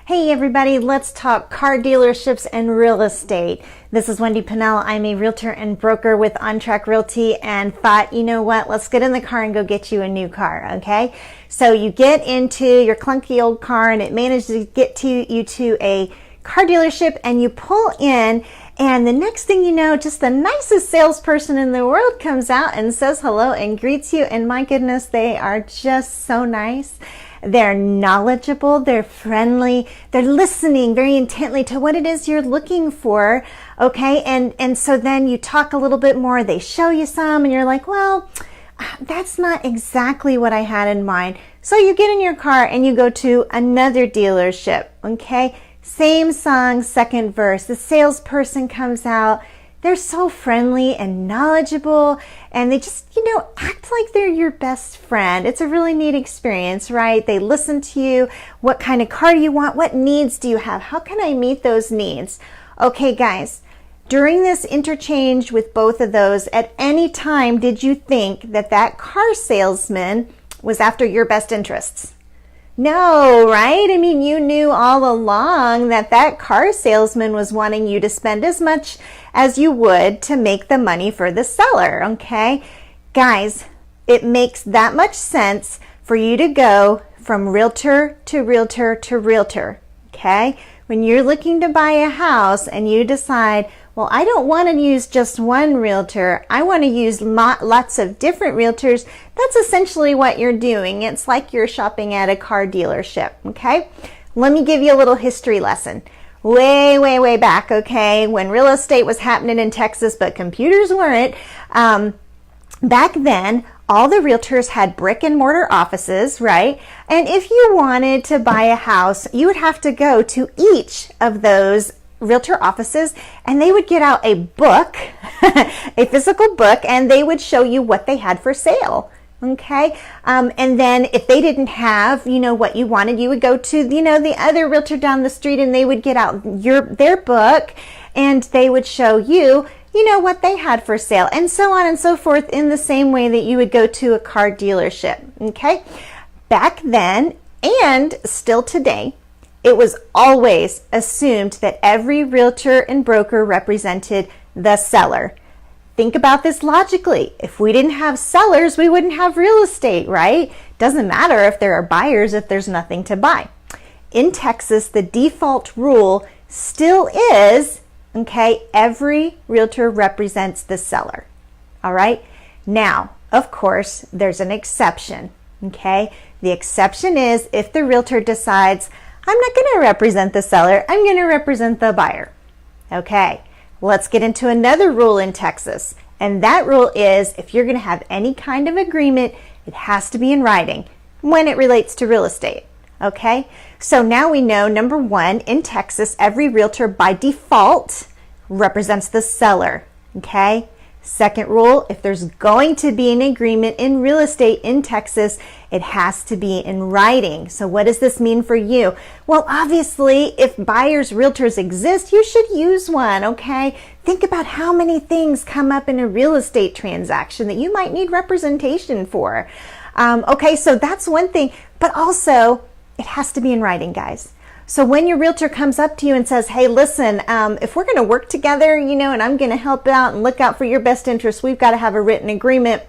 Hey everybody, let's talk car dealerships and real estate. This is Wendy Pennell. I'm a realtor and broker with OnTrack Realty and thought, you know what, let's get in the car and go get you a new car, okay? So you get into your clunky old car and it manages to get you to a car dealership and you pull in, and the next thing you know, just the nicest salesperson in the world comes out and says hello and greets you, and my goodness, they are just so nice. They're knowledgeable, they're friendly, they're listening very intently to what it is you're looking for, okay? And so then you talk a little bit more, they show you some, and you're like, well, that's not exactly what I had in mind. So you get in your car and you go to another dealership, okay? Same song, second verse. The salesperson comes out. They're so friendly and knowledgeable, and they just, act like they're your best friend. It's a really neat experience, right? They listen to you. What kind of car do you want? What needs do you have? How can I meet those needs? Okay, guys, during this interchange with both of those, at any time did you think that that car salesman was after your best interests? No, right? I mean, you knew all along that that car salesman was wanting you to spend as much as you would to make the money for the seller, okay? Guys, it makes that much sense for you to go from realtor to realtor to realtor, okay? When you're looking to buy a house and you decide, well, I don't want to use just one realtor. I want to use lots of different realtors. That's essentially what you're doing. It's like you're shopping at a car dealership, okay? Let me give you a little history lesson. Way back, okay, when real estate was happening in Texas, but computers weren't, back then, all the realtors had brick and mortar offices, right? And if you wanted to buy a house, you would have to go to each of those realtor offices, and they would get out a book, a physical book, and they would show you what they had for sale. Okay. And then if they didn't have, what you wanted, you would go to, the other realtor down the street, and they would get out their book, and they would show you, what they had for sale, and so on and so forth, in the same way that you would go to a car dealership. Okay. Back then, and still today, it was always assumed that every realtor and broker represented the seller. Think about this logically. If we didn't have sellers, we wouldn't have real estate, right? Doesn't matter if there are buyers if there's nothing to buy. In Texas, the default rule still is, okay, every realtor represents the seller. All right? Now, of course, there's an exception, okay? The exception is if the realtor decides, I'm not going to represent the seller, I'm going to represent the buyer. Okay, let's get into another rule in Texas. And that rule is if you're going to have any kind of agreement, it has to be in writing when it relates to real estate. Okay, so now we know, number one, in Texas, every realtor by default represents the seller. Okay. Second rule, if there's going to be an agreement in real estate in Texas, it has to be in writing. So what does this mean for you? Well, obviously, if buyers, realtors exist, you should use one, okay? Think about how many things come up in a real estate transaction that you might need representation for. Okay, so that's one thing, but also it has to be in writing, guys. So when your realtor comes up to you and says, hey, listen, if we're going to work together, and I'm going to help out and look out for your best interests, we've got to have a written agreement.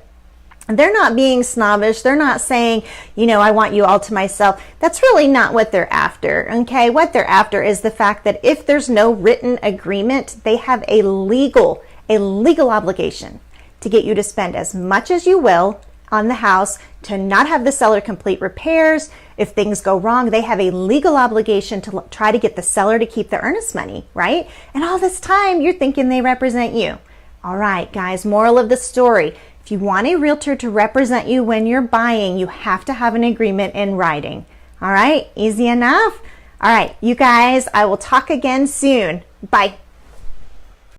They're not being snobbish. They're not saying, I want you all to myself. That's really not what they're after, okay? What they're after is the fact that if there's no written agreement, they have a legal obligation to get you to spend as much as you will on the house, to not have the seller complete repairs. If things go wrong, they have a legal obligation to try to get the seller to keep the earnest money, right? And all this time, you're thinking they represent you. All right, guys, moral of the story. If you want a realtor to represent you when you're buying, you have to have an agreement in writing. All right, easy enough? All right, you guys, I will talk again soon. Bye.